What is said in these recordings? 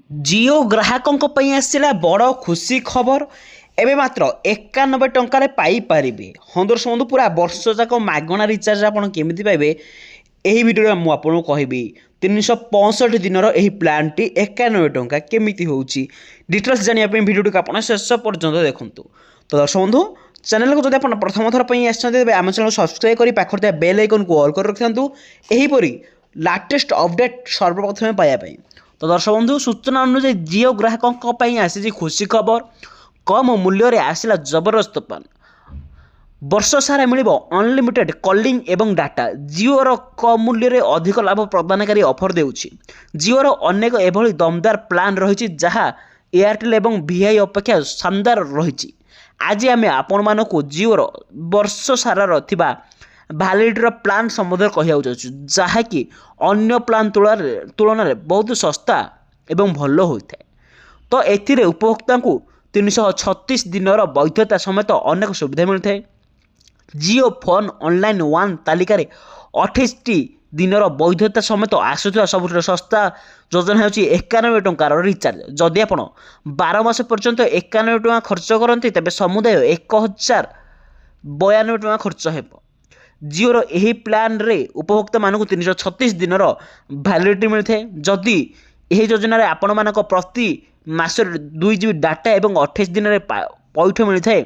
जिओ ग्राहकों आसला बड़ खुशी खबर एवं मात्र 91 टंकार पाइपर। हाँ दर्शक बंधु पूरा वर्ष जाक मागणा रिचार्ज आपड़ केमी पाइबे यही भिडियो मुझे कहबी 365 दिन प्लां टी 91 टंका केमी हो डिटेल्स जानापी भिडियो को आप शेष पर्यटन देखूँ। तो दर्शक बंधु चैनल को जब आप प्रथम थर पर आम चैनल सब्सक्राइब कर पाखे बेल आइकन को ऑल कर रखिंतु यहीपरी लाटेस्ट अपडेट सर्वप्रथम पाइबा। तो दर्शक बंधु सूचना अनुसार जिओ ग्राहकों आसी खुशी खबर कम मूल्य रे आसला जबरदस्त प्लान वर्ष सारा मिल अनलिमिटेड कॉलिंग एवं डाटा। जिओर कम मूल्य रे अधिक लाभ प्रदानकारी ऑफर देउछि। जिओर अनेक एभली दमदार प्लान रही जहाँ एयरटेल एवं वीआई अपेक्षा शानदार रही। आज आम आपण मानक जिओर वर्ष सारा भैलिडिटी प्लान संबंध कहूँ जहाँकि अन्य प्लान तुलन में बहुत सस्ता एवं भल होता है। तो एथिरे उपभोक्ता को 336 दिन वैधता समेत अनेक सुविधा मिलता है। जिओ फोन ऑनलाइन वन तालिकार 28 दिन वैधता समेत आसुवा सब सस्ता योजना होची 91 टंकार रिचार्ज। जदि आप 12 मास पर्यंत 91 टଙ୍କା खर्च करते तेज समुदाय 1092 टଙ୍କା खर्च हो। जिओर यही प्लान रे उपभोक्ता मानक 336 दिन भैलिडिटी मिलता है। जदि यह योजना आपण मानक प्रति मास 2 GB डाटा एवं 28 दिन पैठ मिलता है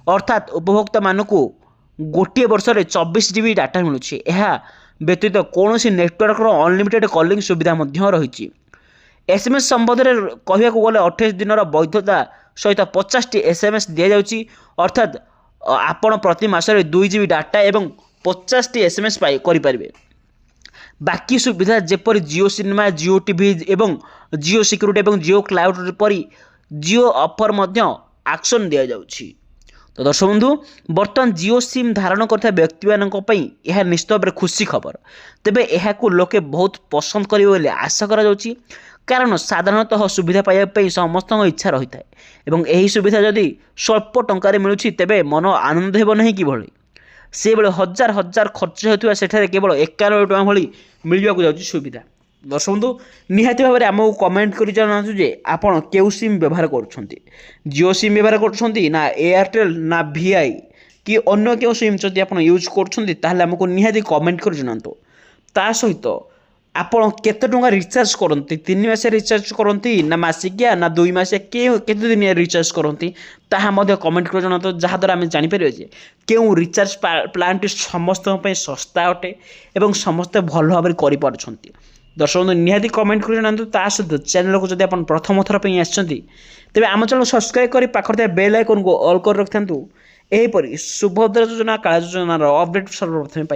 अर्थात उपभोक्ता मानक गोटे वर्ष 24 GB डाटा मिलूँ। यह व्यतीत कौन नेटवर्क अनलिमिटेड कॉलिंग सुविधा रही। एसएमएस संबंध में कहूँ गले 28 दिन वैधता सहित 50 एसएमएस दि जाऊँगी अर्थात आपण प्रति मास 2 GB डाटा एवं 50 एसएमएस करें। बाकी सुविधा जेपरी जिओ सिनेमा जिओ टीवी एवं जिओ सिक्यूरिटी एवं जिओ क्लाउड परी जिओ ऑफर एक्शन दि जाऊँगी। तो दर्शक बंधु बर्तमान जिओ सिम धारण करता व्यक्ति यह निश्चित भाव खुशी खबर। तेबे यह लोके बहुत पसंद करेंगे आशा करा कारण साधारणतः सुविधा पाइबा समस्त इच्छा रही है एवं यही सुविधा जदि स्वल्प टंकार मिलूँ तेबे मन आनंद हो नहीं कि से बेले हजार हजार खर्च होता सेठारे केवल 91 टଙ୍କା भली मिलवाक जाऊँगी सुविधा। दर्शक बंधु निहाती भाव में आमको कमेंट कर जनातु जे आपण केउ सिम व्यवहार करुछंती जिओ सिम व्यवहार करुछंती ना एयरटेल ना वीआई कि अन्य केउ सिम जदि आपण यूज करुछंती ताहले आमको निहाती कमेंट कर जनातु। ता सहित आपण केते टଙ୍କା रिचार्ज करती 3 मास रिचार्ज करती ना मासिकिया ना 2 मास केते दिन रिचार्ज करती ताहा मध्य कमेंट कर जनातु जहाँ द्वारा आम जापर जे केउ रिचार्ज प्लान टी समस्त सस्ता अटे एवं समस्ते भल भाव कर। दर्शक बंधु निहाती कमेंट कर जनातु। ता सहित चैनल को जब आप प्रथम थर पर आसछंती तेबे आम चैनल सब्सक्राइब कर पाखे बेल आइकन को ऑल कर रखिंतु। यहीपरी सुभद्रा योजना काला योजनार अपडेट सर्वप्रथम पाइबा।